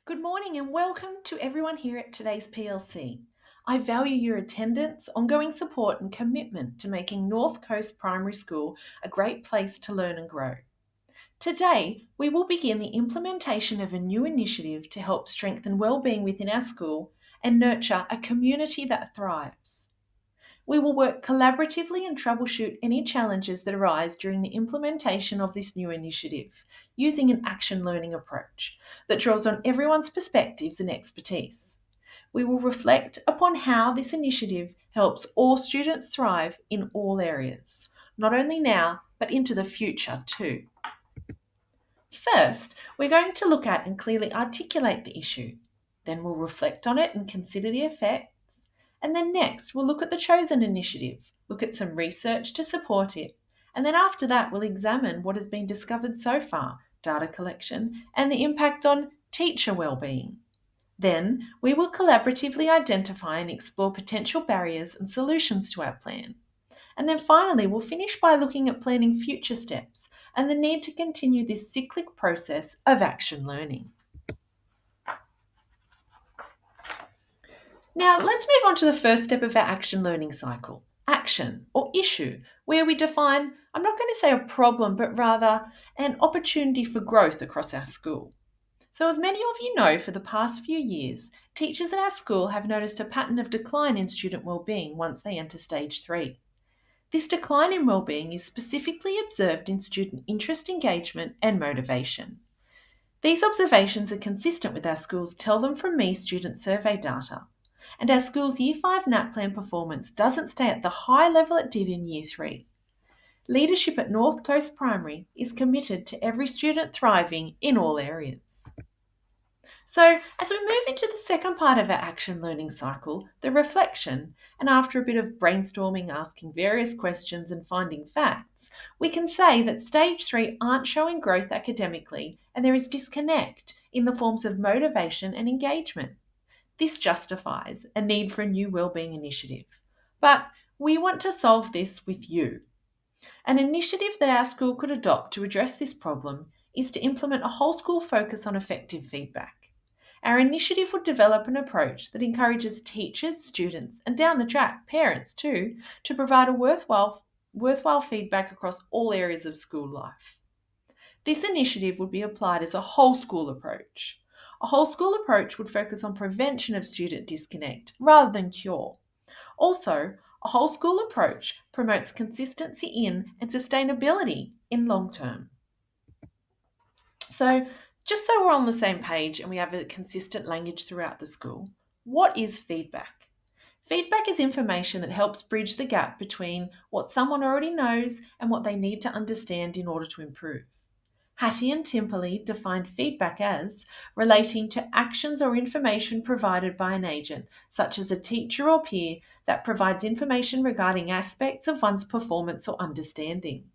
Good morning and welcome to everyone here at today's PLC. I value your attendance, ongoing support, and commitment to making North Coast Primary School a great place to learn and grow. Today, we will begin the implementation of a new initiative to help strengthen wellbeing within our school and nurture a community that thrives. We will work collaboratively and troubleshoot any challenges that arise during the implementation of this new initiative using an action learning approach that draws on everyone's perspectives and expertise. We will reflect upon how this initiative helps all students thrive in all areas, not only now, but into the future too. First, we're going to look at and clearly articulate the issue. Then we'll reflect on it and consider the effect. And then next, we'll look at the chosen initiative, look at some research to support it, and then after that, we'll examine what has been discovered so far, data collection, and the impact on teacher wellbeing. Then, we will collaboratively identify and explore potential barriers and solutions to our plan. And then finally, we'll finish by looking at planning future steps and the need to continue this cyclic process of action learning. Now, let's move on to the first step of our action learning cycle action or issue, where we define, I'm not going to say a problem, but rather an opportunity for growth across our school. So, as many of you know, for the past few years, teachers at our school have noticed a pattern of decline in student wellbeing once they enter stage 3. This decline in wellbeing is specifically observed in student interest, engagement, and motivation. These observations are consistent with our school's Tell Them From Me student survey data, and our school's Year 5 NAP plan performance doesn't stay at the high level it did in Year 3. Leadership at North Coast Primary is committed to every student thriving in all areas. So, as we move into the second part of our action learning cycle, the reflection, and after a bit of brainstorming, asking various questions, and finding facts, we can say that stage 3 aren't showing growth academically and there is disconnect in the forms of motivation and engagement. This justifies a need for a new wellbeing initiative. But we want to solve this with you. An initiative that our school could adopt to address this problem is to implement a whole school focus on effective feedback. Our initiative would develop an approach that encourages teachers, students, and down the track, parents too, to provide a worthwhile feedback across all areas of school life. This initiative would be applied as a whole school approach. A whole school approach would focus on prevention of student disconnect rather than cure. Also, a whole school approach promotes consistency in and sustainability in long term. So, just so we're on the same page and we have a consistent language throughout the school, what is feedback? Feedback is information that helps bridge the gap between what someone already knows and what they need to understand in order to improve. Hattie and Timperley defined feedback as relating to actions or information provided by an agent, such as a teacher or peer, that provides information regarding aspects of one's performance or understanding.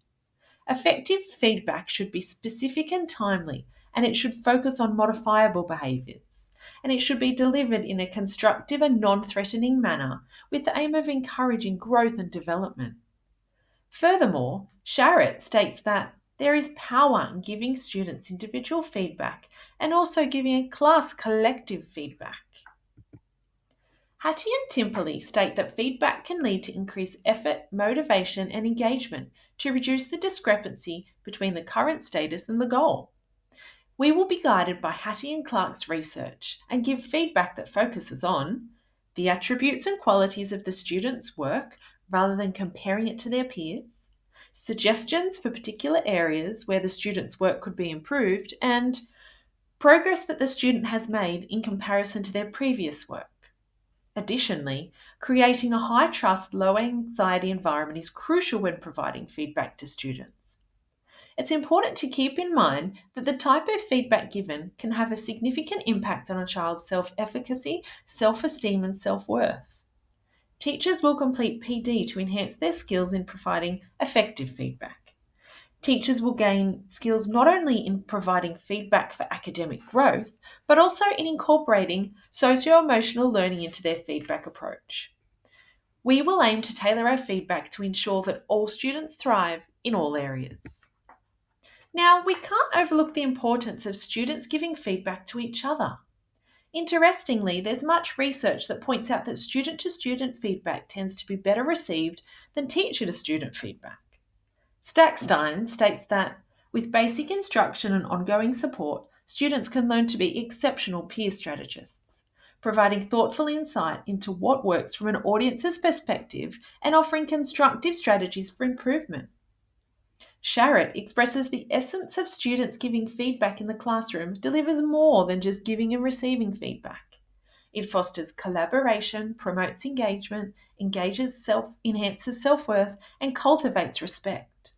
Effective feedback should be specific and timely, and it should focus on modifiable behaviours. And it should be delivered in a constructive and non threatening manner with the aim of encouraging growth and development. Furthermore, Sharrett states that there is power in giving students individual feedback and also giving a class collective feedback. Hattie and Timperley state that feedback can lead to increased effort, motivation, and engagement to reduce the discrepancy between the current status and the goal. We will be guided by Hattie and Clark's research and give feedback that focuses on the attributes and qualities of the student's work rather than comparing it to their peers, suggestions for particular areas where the student's work could be improved, and progress that the student has made in comparison to their previous work. Additionally, creating a high trust, low anxiety environment is crucial when providing feedback to students. It's important to keep in mind that the type of feedback given can have a significant impact on a child's self-efficacy, self-esteem, and self-worth. Teachers will complete PD to enhance their skills in providing effective feedback. Teachers will gain skills not only in providing feedback for academic growth, but also in incorporating socio-emotional learning into their feedback approach. We will aim to tailor our feedback to ensure that all students thrive in all areas. Now, we can't overlook the importance of students giving feedback to each other. Interestingly, there's much research that points out that student to student feedback tends to be better received than teacher to student feedback. Stackstein states that with basic instruction and ongoing support, students can learn to be exceptional peer strategists, providing thoughtful insight into what works from an audience's perspective and offering constructive strategies for improvement. Sharrett expresses the essence of students giving feedback in the classroom delivers more than just giving and receiving feedback. It fosters collaboration, promotes engagement, enhances self-worth, and cultivates respect.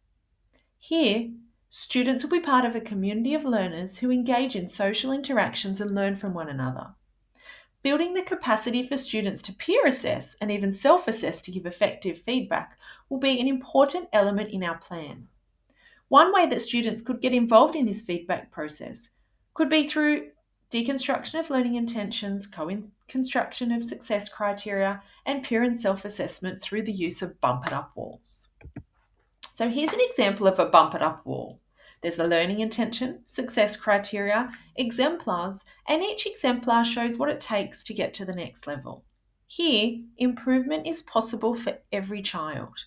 Here, students will be part of a community of learners who engage in social interactions and learn from one another. Building the capacity for students to peer assess and even self-assess to give effective feedback will be an important element in our plan. One way that students could get involved in this feedback process could be through deconstruction of learning intentions, co-construction of success criteria, and peer and self-assessment through the use of bump-it up walls. So here's an example of a bump-it up wall. There's the learning intention, success criteria, exemplars, and each exemplar shows what it takes to get to the next level. Here, improvement is possible for every child.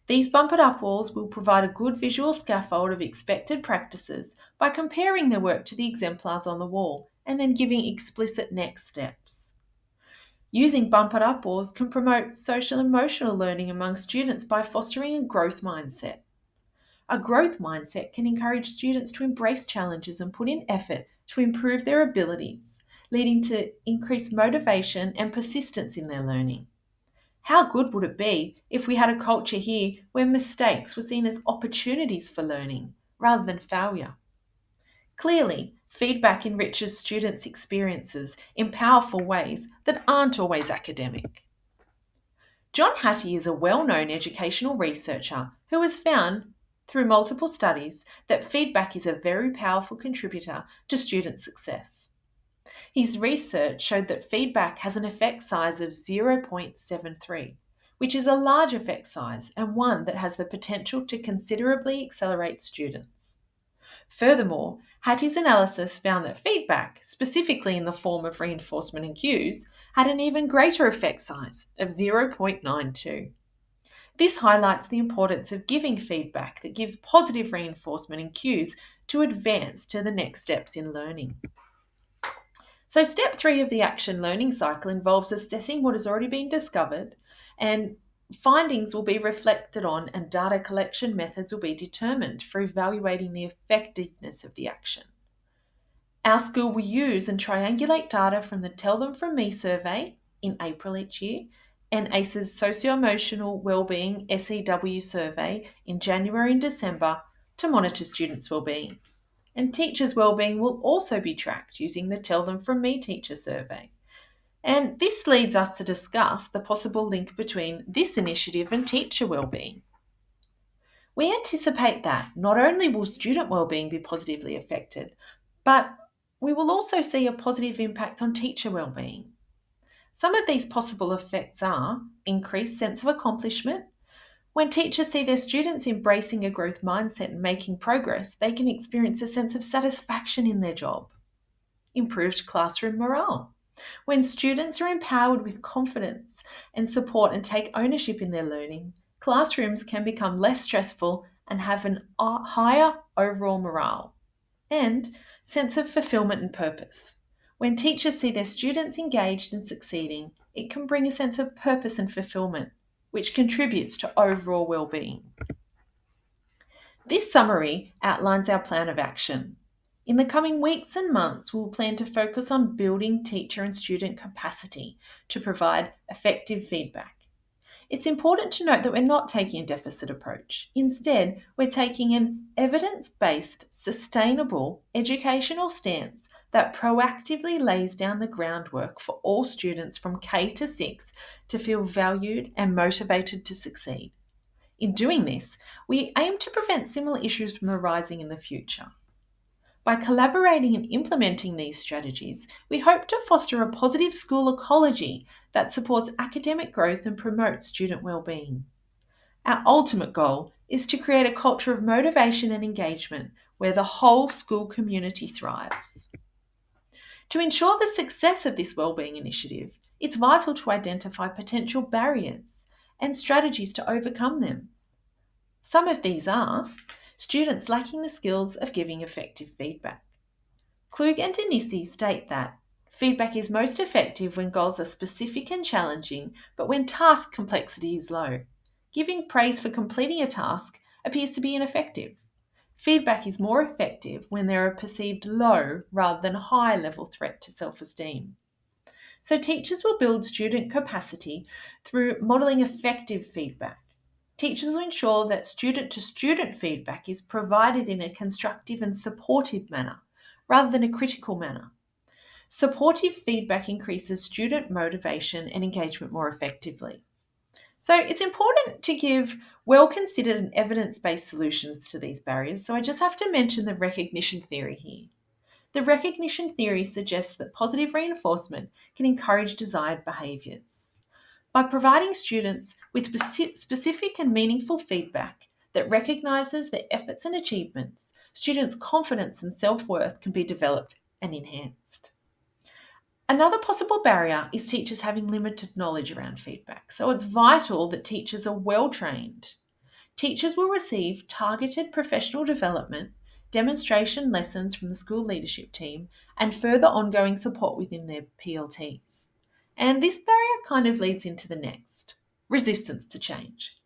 These bump-it-up walls will provide a good visual scaffold of expected practices by comparing their work to the exemplars on the wall and then giving explicit next steps. Using bump-it-up walls can promote social and emotional learning among students by fostering a growth mindset. A growth mindset can encourage students to embrace challenges and put in effort to improve their abilities, leading to increased motivation and persistence in their learning. How good would it be if we had a culture here where mistakes were seen as opportunities for learning rather than failure? Clearly, feedback enriches students' experiences in powerful ways that aren't always academic. John Hattie is a well-known educational researcher who has found, through multiple studies, that feedback is a very powerful contributor to student success. His research showed that feedback has an effect size of 0.73, which is a large effect size and one that has the potential to considerably accelerate students. Furthermore, Hattie's analysis found that feedback, specifically in the form of reinforcement and cues, had an even greater effect size of 0.92. This highlights the importance of giving feedback that gives positive reinforcement and cues to advance to the next steps in learning. So, step 3 of the action learning cycle involves assessing what has already been discovered, and findings will be reflected on, and data collection methods will be determined for evaluating the effectiveness of the action. Our school will use and triangulate data from the Tell Them From Me survey in April each year and ACE's Socio-Emotional Wellbeing SEW survey in January and December to monitor students' wellbeing. And teachers' wellbeing will also be tracked using the Tell Them From Me teacher survey. And this leads us to discuss the possible link between this initiative and teacher wellbeing. We anticipate that not only will student wellbeing be positively affected, but we will also see a positive impact on teacher wellbeing. Some of these possible effects are increased sense of accomplishment. When teachers see their students embracing a growth mindset and making progress, they can experience a sense of satisfaction in their job. Improved classroom morale. When students are empowered with confidence and support and take ownership in their learning, classrooms can become less stressful and have a higher overall morale. And sense of fulfillment and purpose. When teachers see their students engaged and succeeding, it can bring a sense of purpose and fulfillment, which contributes to overall well-being. This summary outlines our plan of action. In the coming weeks and months, we'll plan to focus on building teacher and student capacity to provide effective feedback. It's important to note that we're not taking a deficit approach. Instead, we're taking an evidence-based, sustainable educational stance that proactively lays down the groundwork for all students from K to 6 to feel valued and motivated to succeed. In doing this, we aim to prevent similar issues from arising in the future. By collaborating and implementing these strategies, we hope to foster a positive school ecology that supports academic growth and promotes student well-being. Our ultimate goal is to create a culture of motivation and engagement where the whole school community thrives. To ensure the success of this wellbeing initiative, it's vital to identify potential barriers and strategies to overcome them. Some of these are students lacking the skills of giving effective feedback. Klug and Denisi state that feedback is most effective when goals are specific and challenging, but when task complexity is low. Giving praise for completing a task appears to be ineffective. Feedback is more effective when there are perceived low rather than high level threat to self-esteem. So teachers will build student capacity through modelling effective feedback. Teachers will ensure that student-to-student feedback is provided in a constructive and supportive manner, rather than a critical manner. Supportive feedback increases student motivation and engagement more effectively. So it's important to give well-considered and evidence-based solutions to these barriers. So I just have to mention the recognition theory here. The recognition theory suggests that positive reinforcement can encourage desired behaviours. By providing students with specific and meaningful feedback that recognises their efforts and achievements, students' confidence and self-worth can be developed and enhanced. Another possible barrier is teachers having limited knowledge around feedback. So it's vital that teachers are well trained. Teachers will receive targeted professional development, demonstration lessons from the school leadership team, and further ongoing support within their PLTs. And this barrier kind of leads into the next: resistance to change.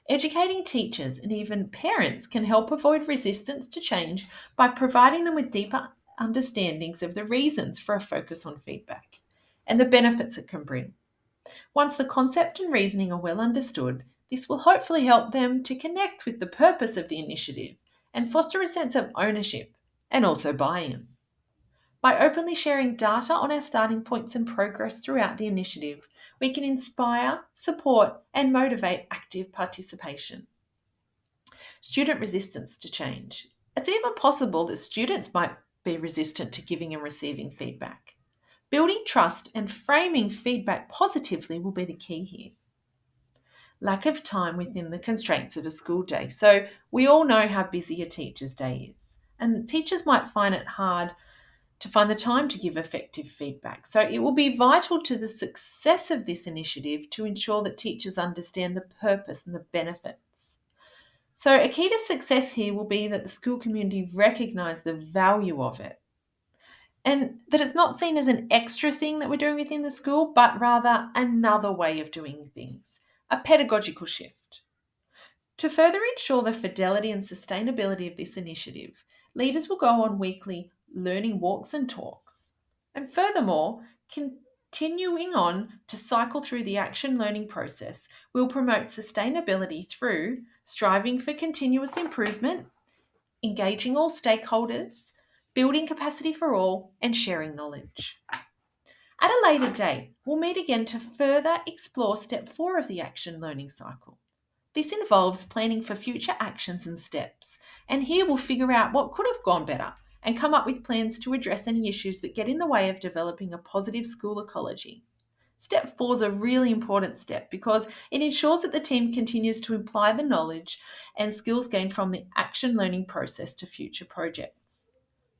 Educating teachers and even parents can help avoid resistance to change by providing them with deeper understandings of the reasons for a focus on feedback and the benefits it can bring. Once the concept and reasoning are well understood, this will hopefully help them to connect with the purpose of the initiative and foster a sense of ownership and also buy-in. By openly sharing data on our starting points and progress throughout the initiative, we can inspire, support, and motivate active participation. Student resistance to change. It's even possible that students might be resistant to giving and receiving feedback. Building trust and framing feedback positively will be the key here. Lack of time within the constraints of a school day. So we all know how busy a teacher's day is, and teachers might find it hard to find the time to give effective feedback. So it will be vital to the success of this initiative to ensure that teachers understand the purpose and the benefits. So a key to success here will be that the school community recognise the value of it, and that it's not seen as an extra thing that we're doing within the school, but rather another way of doing things, a pedagogical shift. To further ensure the fidelity and sustainability of this initiative, leaders will go on weekly learning walks and talks. And furthermore, continuing on to cycle through the action learning process will promote sustainability through striving for continuous improvement, engaging all stakeholders, building capacity for all, and sharing knowledge. At a later date, we'll meet again to further explore step 4 of the action learning cycle. This involves planning for future actions and steps, and here we'll figure out what could have gone better and come up with plans to address any issues that get in the way of developing a positive school ecology. Step 4 is a really important step because it ensures that the team continues to apply the knowledge and skills gained from the action learning process to future projects.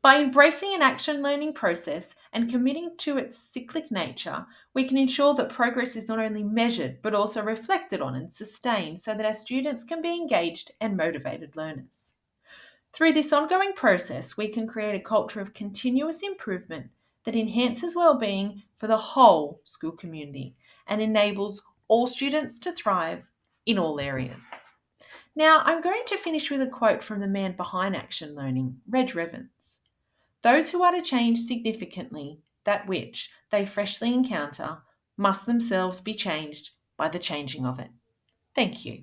By embracing an action learning process and committing to its cyclic nature, we can ensure that progress is not only measured but also reflected on and sustained so that our students can be engaged and motivated learners. Through this ongoing process, we can create a culture of continuous improvement that enhances well-being for the whole school community and enables all students to thrive in all areas. Now, I'm going to finish with a quote from the man behind action learning, Reg Revens. Those who are to change significantly that which they freshly encounter must themselves be changed by the changing of it. Thank you.